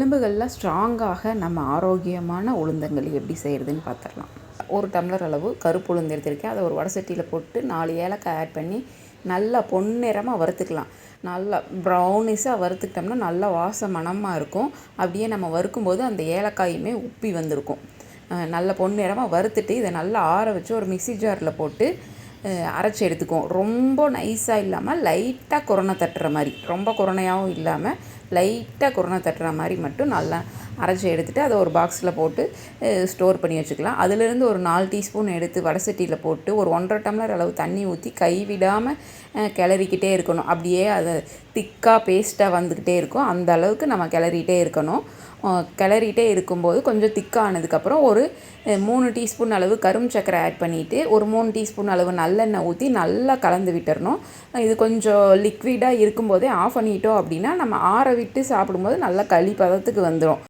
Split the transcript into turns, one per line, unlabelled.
எலும்புகள்லாம் ஸ்ட்ராங்காக நம்ம ஆரோக்கியமான உளுந்தங்களி எப்படி செய்கிறதுன்னு பார்த்துடலாம். ஒரு டம்ளர் அளவு கருப்பு உளுந்து எடுத்திருக்கேன். அதை ஒரு வடை சட்டியில் போட்டு 4 ஏலக்காய் ஆட் பண்ணி நல்லா பொன்னிறமாக வறுத்துக்கலாம். நல்லா ப்ரௌனிஷாக வறுத்துக்கிட்டோம்னா நல்லா மணமாக இருக்கும். அப்படியே நம்ம வறுக்கும்போது அந்த ஏலக்காயுமே உப்பி வந்திருக்கும். நல்ல பொன்னிறமாக வறுத்துட்டு இதை நல்லா ஆற வச்சு ஒரு மிக்ஸி ஜாரில் போட்டு அரைச்சி எடுத்துக்குவோம். ரொம்ப நைஸாக இல்லாமல் லைட்டாக குரணை தட்டுற மாதிரி, ரொம்ப குரணையாகவும் இல்லாமல் லைட்டாக குரணை தட்டுற மாதிரி மட்டும் நல்லா அரைச்சி எடுத்துகிட்டு அதை ஒரு பாக்ஸில் போட்டு ஸ்டோர் பண்ணி வச்சுக்கலாம். அதிலிருந்து ஒரு 4 டீஸ்பூன் எடுத்து வடை சட்டியில் போட்டு ஒரு 1.5 டம்ளர் அளவு தண்ணி ஊற்றி கைவிடாமல் கிளறிக்கிட்டே இருக்கணும். அப்படியே அது திக்காக பேஸ்ட்டாக வந்துக்கிட்டே இருக்கும். அந்த அளவுக்கு நம்ம கிளறிட்டே இருக்கணும். கிளறிட்டே இருக்கும்போது கொஞ்சம் திக்கானதுக்கப்புறம் ஒரு 3 டீஸ்பூன் அளவு கரும் சர்க்கரை ஆட் பண்ணிவிட்டு ஒரு 3 டீஸ்பூன் அளவு நல்லெண்ணெய் ஊற்றி நல்லா கலந்து விட்டுறணும். இது கொஞ்சம் லிக்விடாக இருக்கும்போதே ஆஃப் பண்ணிட்டோம் அப்படின்னா நம்ம ஆற விட்டு சாப்பிடும்போது நல்லா களி பதத்துக்கு வந்துடும்.